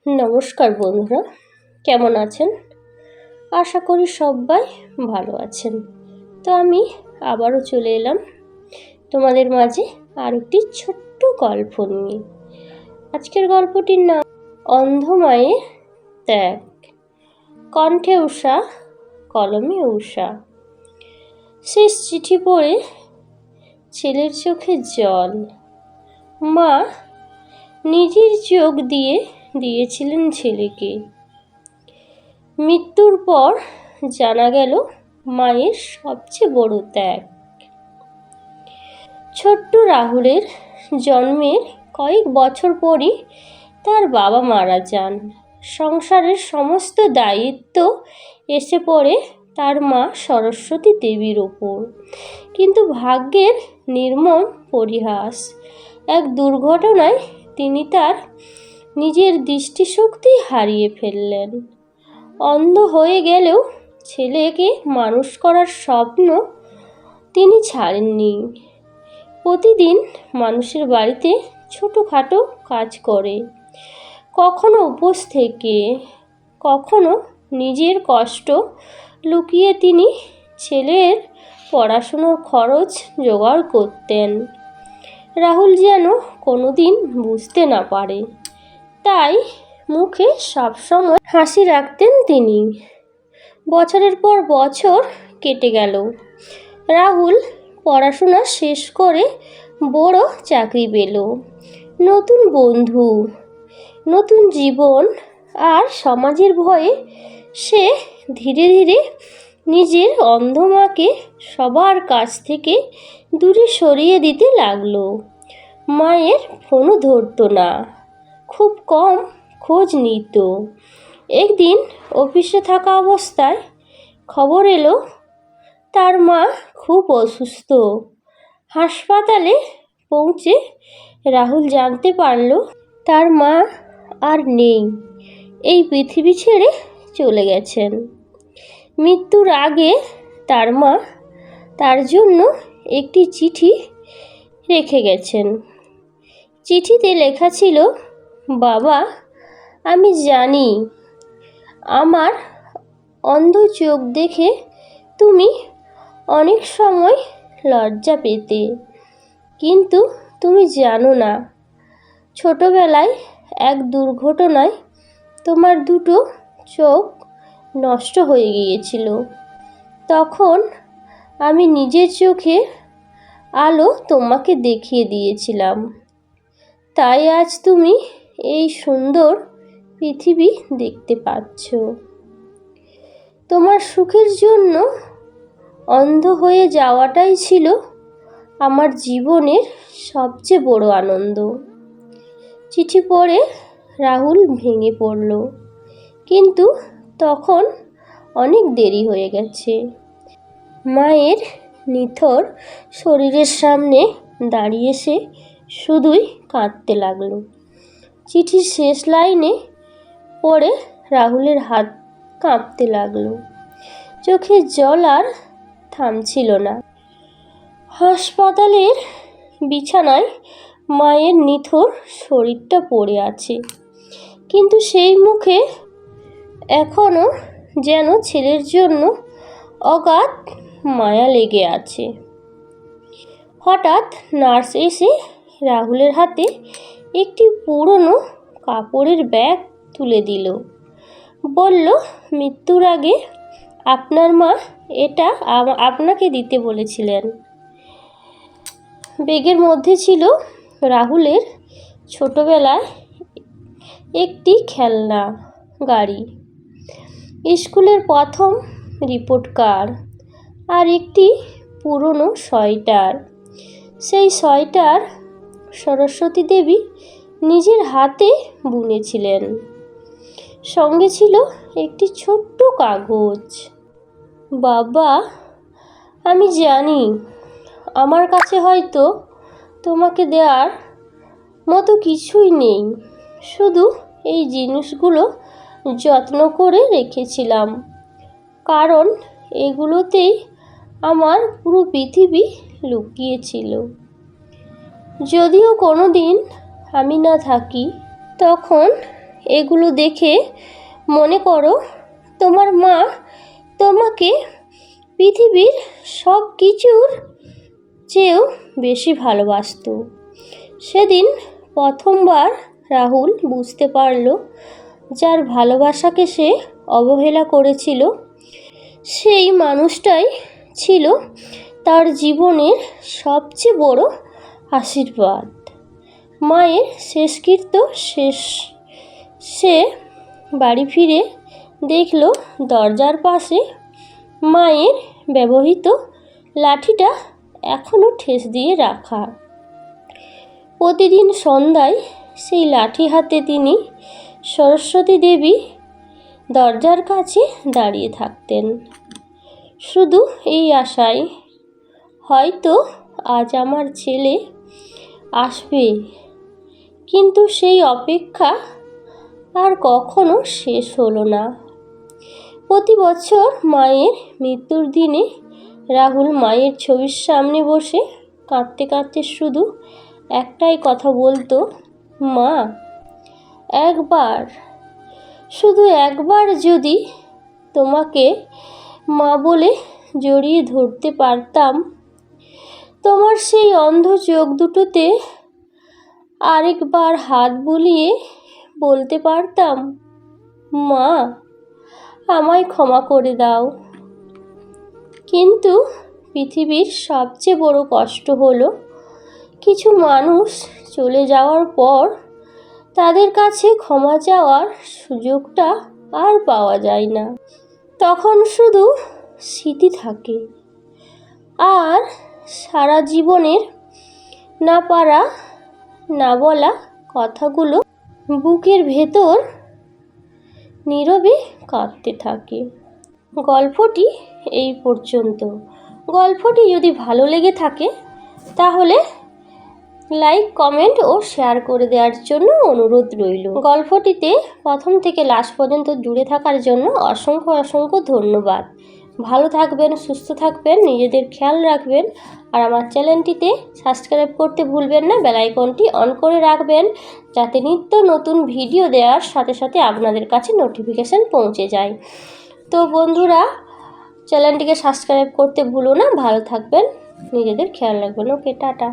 নমস্কার বন্ধুরা, কেমন আছেন? আশা করি সবাই ভালো আছেন। তো আমি আবারও চলে এলাম তোমাদের মাঝে আর একটি ছোট্ট গল্প নিয়ে। আজকের গল্পটির নাম অন্ধ মায়ের ত্যাগ। কণ্ঠে উষা, কলমে উষা। শেষ চিঠি পড়ে ছেলের চোখে জল। মা নিজের চোখ দিয়ে দিয়েছিলেন ছেলেকে। মৃত্যুর পর জানা গেল মায়ের সবচেয়ে বড় ত্যাগ। ছোট্ট রাহুলের জন্মের কয়েক বছর পরই তার বাবা মারা যান। সংসারের সমস্ত দায়িত্ব এসে পড়ে তার মা সরস্বতী দেবীর ওপর। কিন্তু ভাগ্যের নির্মম পরিহাস, এক দুর্ঘটনায় তিনি তার নিজের দৃষ্টিশক্তি হারিয়ে ফেললেন। অন্ধ হয়ে গেলেও ছেলেকে মানুষ করার স্বপ্ন তিনি ছাড়েননি। প্রতিদিন মানুষের বাড়িতে ছোটোখাটো কাজ করে, কখনো উপোস থেকে, কখনো নিজের কষ্ট লুকিয়ে তিনি ছেলের পড়াশুনোর খরচ জোগাড় করতেন। রাহুল যেন কোনোদিন বুঝতে না পারে, তাই মুখে সবসময় হাসি রাখতেন তিনি। বছরের পর বছর কেটে গেল। রাহুল পড়াশোনা শেষ করে বড় চাকরি পেল। নতুন বন্ধু, নতুন জীবন, আর সমাজের ভয়ে সে ধীরে ধীরে নিজের অন্ধ মাকে সবার কাছ থেকে দূরে সরিয়ে দিতে লাগলো। মায়ের ফোনও ধরতো না, খুব কম খোঁজ নিত। একদিন অফিসে থাকা অবস্থায় খবর এলো তার মা খুব অসুস্থ। হাসপাতালে পৌঁছে রাহুল জানতে পারল তার মা আর নেই, এই পৃথিবী ছেড়ে চলে গেছেন। মৃত্যুর আগে তার মা তার জন্য একটি চিঠি রেখে গেছেন। চিঠিতে লেখা ছিল, বাবা, আমি জানি আমার অন্ধ চোখ দেখে তুমি অনেক সময় লজ্জা পেতে, কিন্তু তুমি জানো না, ছোটবেলায় এক দুর্ঘটনায় তোমার দুটো চোখ নষ্ট হয়ে গিয়েছিল। তখন আমি নিজের চোখে আলো তোমাকে দেখিয়ে দিয়েছিলাম, তাই আজ তুমি এই সুন্দর পৃথিবী দেখতে পাচ্ছ। তোমার সুখের জন্য অন্ধ হয়ে যাওয়াটাই ছিল আমার জীবনের সবচেয়ে বড় আনন্দ। চিঠি পড়ে রাহুল ভেঙে পড়ল, কিন্তু তখন অনেক দেরি হয়ে গেছে। মায়ের নিথর শরীরের সামনে দাঁড়িয়ে সে শুধুই কাঁদতে লাগলো। চিঠির শেষ লাইনে পড়ে রাহুলের হাত কাঁপতে লাগলো, চোখের জল আর থামছিল না। হাসপাতালের বিছানায় মায়ের নিথর শরীরটা পড়ে আছে, কিন্তু সেই মুখে এখনো যেন ছেলের জন্য অগাধ মায়া লেগে আছে। হঠাৎ নার্স এসে রাহুলের হাতে একটি পুরনো কাপড়ের ব্যাগ তুলে দিল। বলল, মৃত্যুর আগে আপনার মা এটা আপনাকে দিতে বলেছিলেন। ব্যাগের মধ্যে ছিল রাহুলের ছোটবেলায় একটি খেলনা গাড়ি, স্কুলের প্রথম রিপোর্ট কার্ড আর একটি পুরনো সোয়েটার। সেই সোয়েটার সরস্বতী দেবী নিজের হাতে বুনেছিলেন। সঙ্গে ছিল একটি ছোট্ট কাগজ। বাবা, আমি জানি আমার কাছে হয়তো তোমাকে দেওয়ার মতো কিছুই নেই, শুধু এই জিনিসগুলো যত্ন করে রেখেছিলাম, কারণ এগুলোতেই আমার পুরো পৃথিবী লুকিয়ে ছিল। যদিও কোনো দিন আমি না থাকি, তখন এগুলো দেখে মনে করো তোমার মা তোমাকে পৃথিবীর সব কিছুর চেয়েও বেশি ভালোবাসতো। সেদিন প্রথমবার রাহুল বুঝতে পারল যার ভালোবাসাকে সে অবহেলা করেছিল সেই মানুষটাই ছিল তার জীবনের সবচেয়ে বড় আশীর্বাদ। মায়ের শেষকৃত্য শেষ, সে বাড়ি ফিরে দেখল দরজার পাশে মায়ের ব্যবহৃত লাঠিটা এখনও ঠেস দিয়ে রাখা। প্রতিদিন সন্ধ্যায় সেই লাঠি হাতে তিনি সরস্বতী দেবী দরজার কাছে দাঁড়িয়ে থাকতেন, শুধু এই আশায় হয়তো আজ আমার ছেলে আসবে। কিন্তু সেই অপেক্ষা আর কখনো শেষ হলো না। প্রতি বছর মায়ের মৃত্যুর দিনে রাহুল মায়ের ছবির সামনে বসে কাঁদতে কাঁদতে শুধু একটাই কথা বলতো, মা, একবার, শুধু একবার যদি তোমাকে মা বলে জড়িয়ে ধরতে পারতাম, তোমার সেই অন্ধ চোখ দুটোতে আরেকবার হাত বুলিয়ে বলতে পারতাম, মা, আমায় ক্ষমা করে দাও। কিন্তু পৃথিবীর সবচেয়ে বড় কষ্ট হলো কিছু মানুষ চলে যাওয়ার পর তাদের কাছে ক্ষমা চাওয়ার সুযোগটা আর পাওয়া যায় না। তখন শুধু স্মৃতি থাকে আর সারা জীবনের না পারা না বলা কথাগুলো বুকের ভেতর নীরবে কাঁদতে থাকে। গল্পটি এই পর্যন্ত। গল্পটি যদি ভালো লেগে থাকে তাহলে লাইক, কমেন্ট ও শেয়ার করে দেওয়ার জন্য অনুরোধ রইল। গল্পটিতে প্রথম থেকে লাস্ট পর্যন্ত জুড়ে থাকার জন্য অসংখ্য অসংখ্য ধন্যবাদ। ভালো থাকবেন, সুস্থ থাকবেন, নিজেদের খেয়াল রাখবেন। আর আমার চ্যানেলটিতে সাবস্ক্রাইব করতে ভুলবেন না, বেল আইকনটি অন করে রাখবেন যাতে নিত্য নতুন ভিডিও দেওয়ার সাথে সাথে আপনাদের কাছে নোটিফিকেশান পৌঁছে যায়। তো বন্ধুরা, চ্যানেলটিকে সাবস্ক্রাইব করতে ভুলো না। ভালো থাকবেন, নিজেদের খেয়াল রাখবেন। ওকে, টাটা।